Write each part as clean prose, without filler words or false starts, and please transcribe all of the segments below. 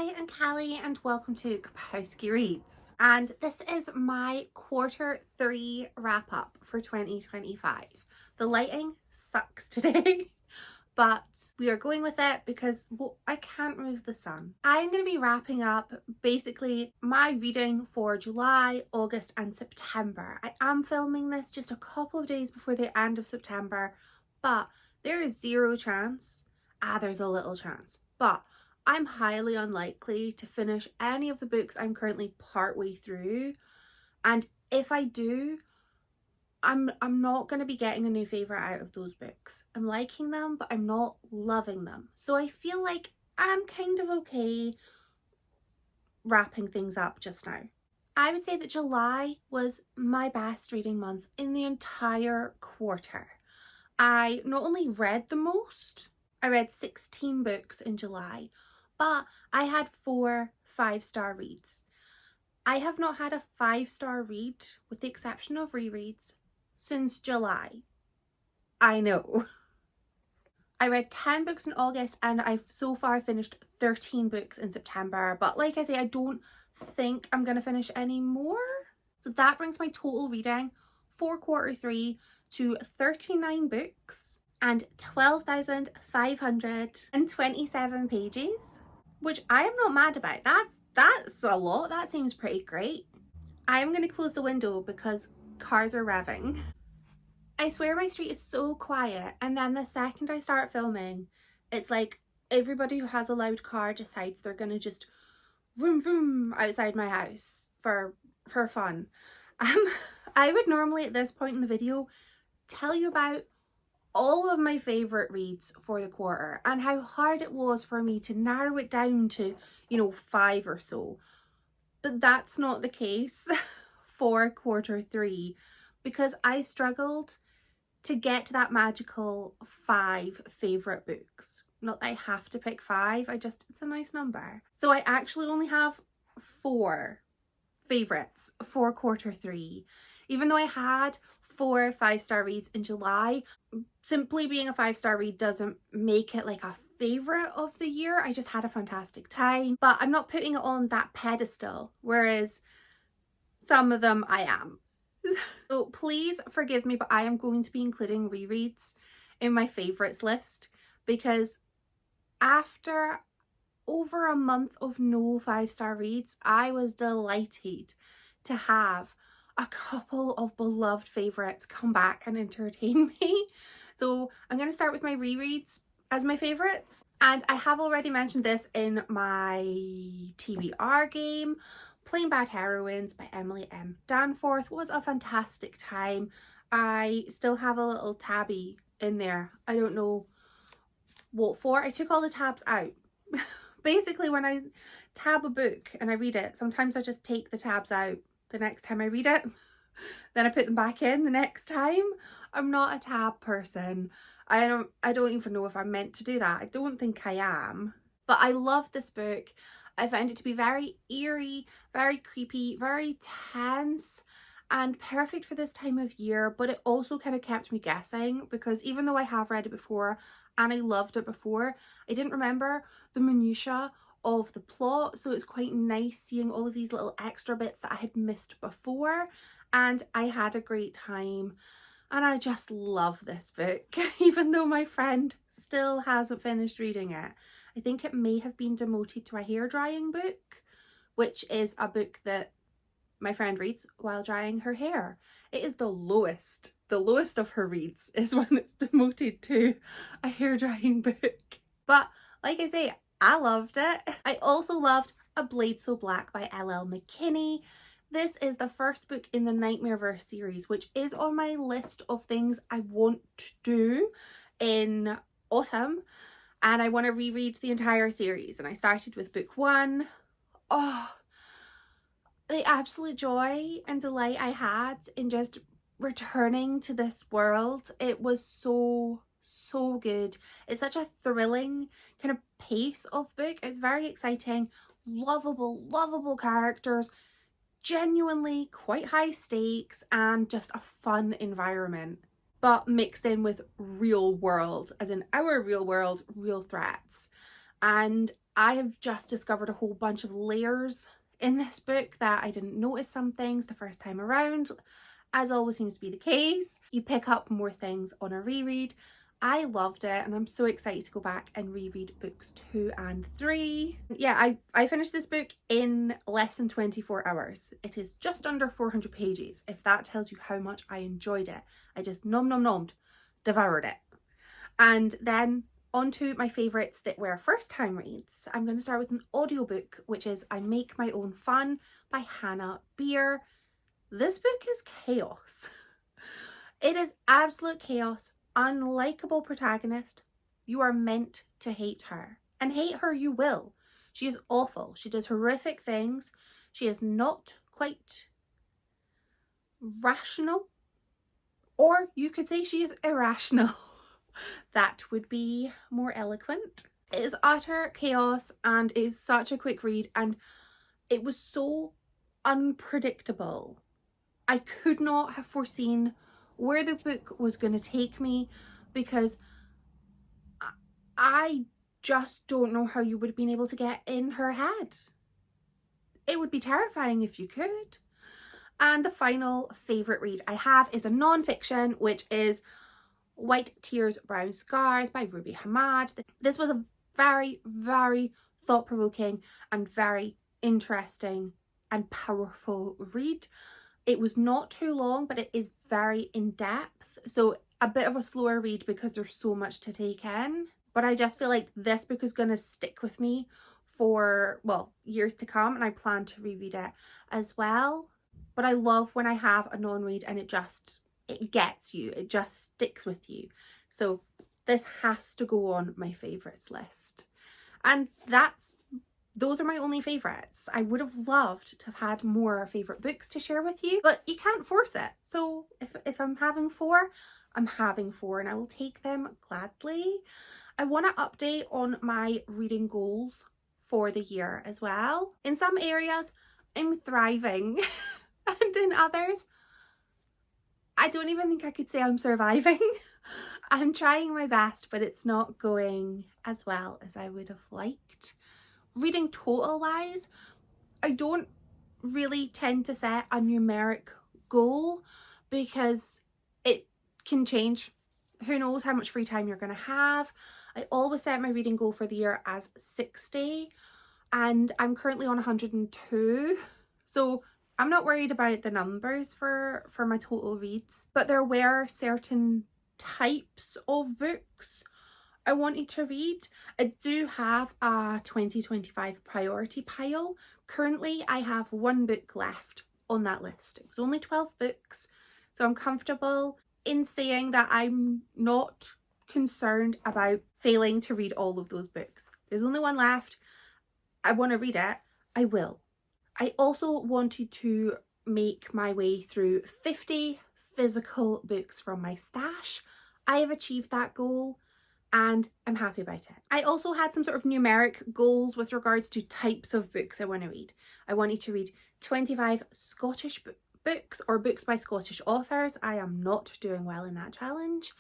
Hi, I'm Callie and welcome to Kapowski Reads. And this is my quarter 3 wrap up for 2025. The lighting sucks today, but we are going with it because I can't move the sun. I'm going to be wrapping up basically my reading for July, August and September. I am filming this just a couple of days before the end of September, but there is zero chance. There's a little chance, but I'm highly unlikely to finish any of the books I'm currently partway through, and if I do, I'm not going to be getting a new favourite out of those books. I'm liking them, but I'm not loving them. So I feel like I'm kind of okay wrapping things up just now. I would say that July was my best reading month in the entire quarter. I not only read the most, I read 16 books in July, but I had 4 5-star reads. I have not had a 5-star read, with the exception of rereads, since July. I know. I read 10 books in August and I've so far finished 13 books in September, but like I say, I don't think I'm going to finish any more. So that brings my total reading for quarter 3 to 39 books and 12,527 pages, which I am not mad about. That's a lot. That seems pretty great. I'm going to close the window because cars are revving. I swear my street is so quiet, and then the second I start filming, it's like everybody who has a loud car decides they're going to just vroom vroom outside my house for fun. I would normally at this point in the video tell you about all of my favourite reads for the quarter and how hard it was for me to narrow it down to, 5 or so. But that's not the case for quarter 3, because I struggled to get to that magical 5 favourite books. Not that I have to pick 5, it's a nice number. So I actually only have 4 favourites for quarter 3. Even though I had 4 5-star reads in July, simply being a 5-star read doesn't make it like a favourite of the year. I just had a fantastic time, but I'm not putting it on that pedestal, whereas some of them I am. So please forgive me, but I am going to be including rereads in my favourites list, because after over a month of no 5-star reads, I was delighted to have a couple of beloved favourites come back and entertain me. So I'm going to start with my rereads as my favourites. And I have already mentioned this in my TBR game. Playing Bad Heroines by Emily M. Danforth was a fantastic time. I still have a little tabby in there. I don't know what for. I took all the tabs out. Basically, when I tab a book and I read it, sometimes I just take the tabs out the next time I read it, then I put them back in the next time. I'm not a tab person. I don't even know if I'm meant to do that. I don't think I am. But I love this book. I found it to be very eerie, very creepy, very tense, and perfect for this time of year. But it also kind of kept me guessing, because even though I have read it before and I loved it before, I didn't remember the minutiae of the plot, so it's quite nice seeing all of these little extra bits that I had missed before, and I had a great time. And I just love this book, even though my friend still hasn't finished reading it. I think it may have been demoted to a hair drying book, which is a book that my friend reads while drying her hair. It is the lowest of her reads is when it's demoted to a hair drying book. But like I say, I loved it. I also loved A Blade So Black by L.L. McKinney. This is the first book in the Nightmareverse series, which is on my list of things I want to do in autumn. And I want to reread the entire series. And I started with book 1. Oh, the absolute joy and delight I had in just returning to this world. It was so good. It's such a thrilling kind of pace of book. It's very exciting, lovable characters, genuinely quite high stakes, and just a fun environment, but mixed in with real world, as in our real world, real threats. And I have just discovered a whole bunch of layers in this book that I didn't notice some things the first time around. As always seems to be the case, you pick up more things on a reread. I loved it and I'm so excited to go back and reread books 2 and 3. Yeah, I finished this book in less than 24 hours. It is just under 400 pages, if that tells you how much I enjoyed it. I just nommed, devoured it. And then on to my favourites that were first time reads. I'm going to start with an audiobook, which is I Make My Own Fun by Hannah Beer. This book is chaos. It is absolute chaos. Unlikable protagonist. You are meant to hate her. And hate her you will. She is awful. She does horrific things. She is not quite rational. Or you could say she is irrational. That would be more eloquent. It is utter chaos and it is such a quick read, and it was so unpredictable. I could not have foreseen where the book was going to take me, because I just don't know how you would have been able to get in her head. It would be terrifying if you could. And the final favourite read I have is a non-fiction, which is White Tears, Brown Scars by Ruby Hamad. This was a very, very thought-provoking and very interesting and powerful read. It was not too long, but it is very in-depth, so a bit of a slower read because there's so much to take in. But I just feel like this book is going to stick with me for, well, years to come, and I plan to reread it as well. But I love when I have a non-read and it gets you, it just sticks with you. So this has to go on my favourites list. And those are my only favourites. I would have loved to have had more favourite books to share with you, but you can't force it. So if I'm having 4, I'm having 4 and I will take them gladly. I want to update on my reading goals for the year as well. In some areas, I'm thriving and in others, I don't even think I could say I'm surviving. I'm trying my best, but it's not going as well as I would have liked. Reading total wise, I don't really tend to set a numeric goal because it can change. Who knows how much free time you're going to have. I always set my reading goal for the year as 60 and I'm currently on 102. So I'm not worried about the numbers for my total reads, but there were certain types of books I wanted to read. I do have a 2025 priority pile. Currently, I have 1 book left on that list. It was only 12 books, so I'm comfortable in saying that I'm not concerned about failing to read all of those books. There's only 1 left. I want to read it. I will. I also wanted to make my way through 50 physical books from my stash. I have achieved that goal and I'm happy about it. I also had some sort of numeric goals with regards to types of books I want to read. I wanted to read 25 Scottish books or books by Scottish authors. I am not doing well in that challenge.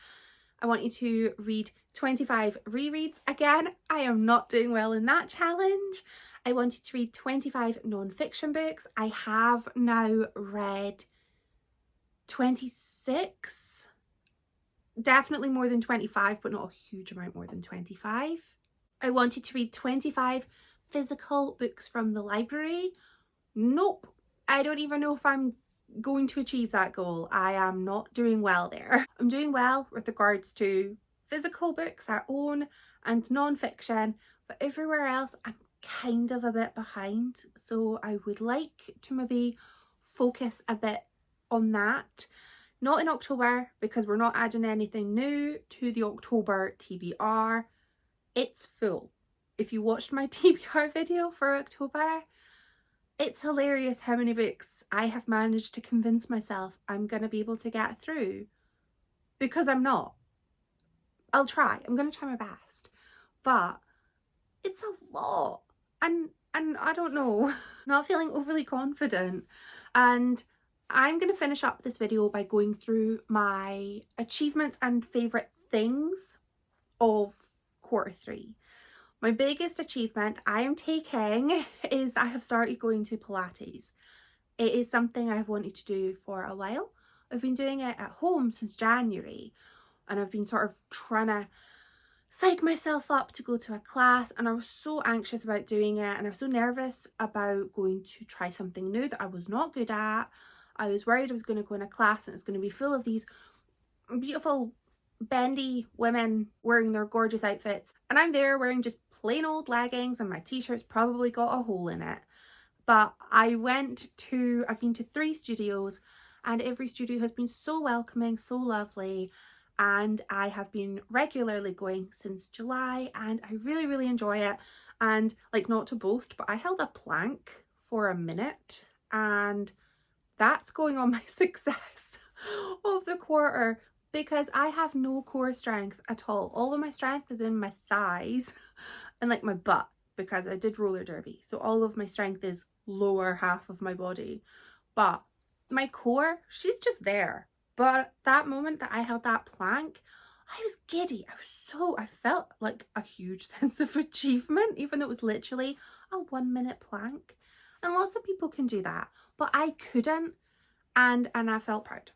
I wanted to read 25 rereads. Again, I am not doing well in that challenge. I wanted to read 25 non-fiction books. I have now read 26. Definitely more than 25, but not a huge amount more than 25. I wanted to read 25 physical books from the library. Nope. I don't even know if I'm going to achieve that goal. I am not doing well there. I'm doing well with regards to physical books I own and non-fiction, but everywhere else I'm kind of a bit behind. So I would like to maybe focus a bit on that. Not in October because we're not adding anything new to the October TBR. It's full. If you watched my TBR video for October, it's hilarious how many books I have managed to convince myself I'm going to be able to get through, because I'm not. I'll try. I'm going to try my best. But it's a lot. And I don't know, not feeling overly confident. And I'm going to finish up this video by going through my achievements and favourite things of quarter 3. My biggest achievement I am taking is I have started going to Pilates. It is something I've wanted to do for a while. I've been doing it at home since January, and I've been sort of trying to psych myself up to go to a class, and I was so anxious about doing it, and I was so nervous about going to try something new that I was not good at. I was worried I was going to go in a class and it's going to be full of these beautiful bendy women wearing their gorgeous outfits, and I'm there wearing just plain old leggings and my t-shirt's probably got a hole in it. But I've been to 3 studios, and every studio has been so welcoming, so lovely, and I have been regularly going since July, and I really, really enjoy it. And like, not to boast, but I held a plank for a minute, and that's going on my success of the quarter, because I have no core strength at all. All of my strength is in my thighs and like my butt, because I did roller derby, so all of my strength is lower half of my body, but my core, she's just there. But that moment that I held that plank, I was giddy. I felt like a huge sense of achievement, even though it was literally a 1-minute plank. And lots of people can do that, but I couldn't, and I felt proud.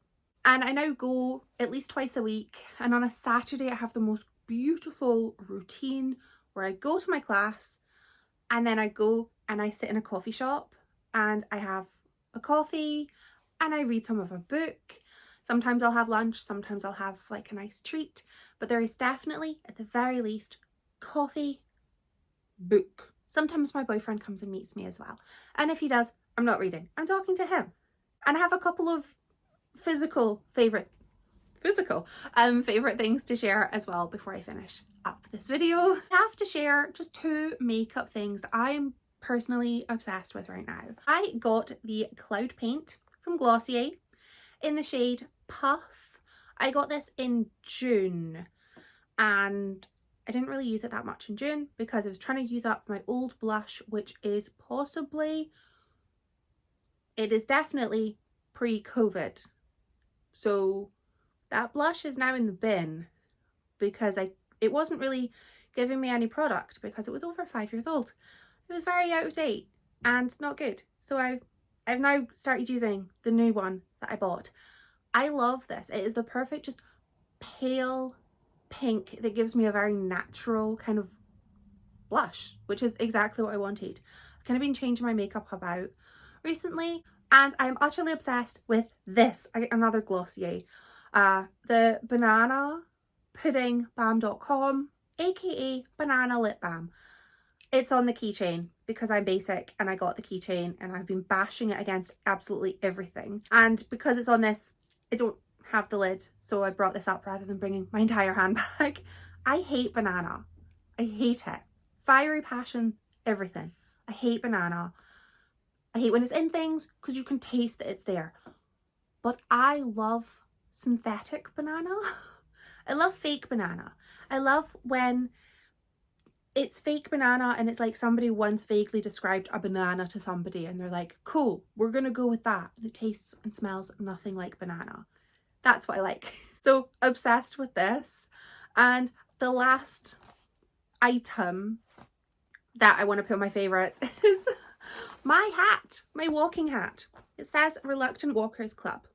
And I now go at least twice a week, and on a Saturday I have the most beautiful routine where I go to my class, and then I go and I sit in a coffee shop and I have a coffee and I read some of a book. Sometimes I'll have lunch, sometimes I'll have like a nice treat, but there is definitely, at the very least, coffee, book. Sometimes my boyfriend comes and meets me as well. And if he does, I'm not reading, I'm talking to him. And I have a couple of favorite things to share as well before I finish up this video. I have to share just 2 makeup things that I am personally obsessed with right now. I got the Cloud Paint from Glossier in the shade Puff. I got this in June, and I didn't really use it that much in June because I was trying to use up my old blush, which is definitely pre-COVID. So that blush is now in the bin because it wasn't really giving me any product because it was over 5 years old. It was very out of date and not good. So I've now started using the new one that I bought. I love this. It is the perfect just pale pink that gives me a very natural kind of blush, which is exactly what I wanted. I've kind of been changing my makeup about recently, and I'm utterly obsessed with this, another Glossier, the Banana Pudding Balm.com, aka Banana Lip Balm. It's on the keychain because I'm basic and I got the keychain, and I've been bashing it against absolutely everything. And because it's on this, I don't have the lid, so I brought this up rather than bringing my entire handbag. I hate banana. I hate it. Fiery passion, everything. I hate banana. I hate when it's in things because you can taste that it's there. But I love synthetic banana. I love fake banana. I love when it's fake banana and it's like somebody once vaguely described a banana to somebody and they're like, cool, we're gonna go with that. And it tastes and smells nothing like banana. That's what I like. So obsessed with this. And the last item that I want to put on my favorites is my hat, my walking hat. It says Reluctant Walkers Club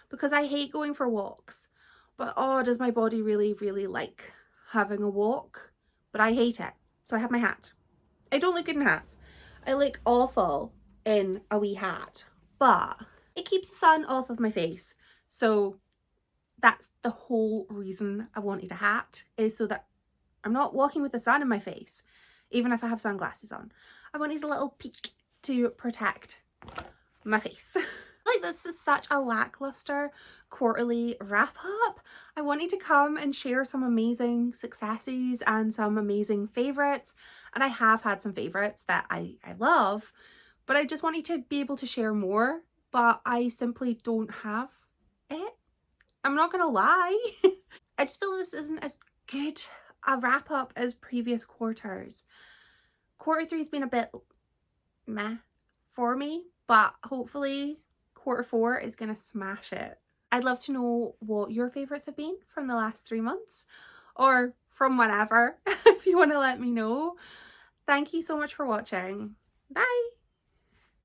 because I hate going for walks, but oh, does my body really, really like having a walk? But I hate it. So I have my hat. I don't look good in hats. I look awful in a wee hat, but it keeps the sun off of my face. So that's the whole reason I wanted a hat, is so that I'm not walking with the sun in my face, even if I have sunglasses on. I wanted a little peak to protect my face. Like, this is such a lackluster quarterly wrap up. I wanted to come and share some amazing successes and some amazing favorites, and I have had some favorites that I love, but I just wanted to be able to share more, but I simply don't have it. I'm not gonna lie. I just feel this isn't as good a wrap up as previous quarters. Quarter 3 has been a bit meh for me, but hopefully quarter 4 is gonna smash it. I'd love to know what your favorites have been from the last 3 months, or from whenever if you want to let me know. Thank you so much for watching. Bye!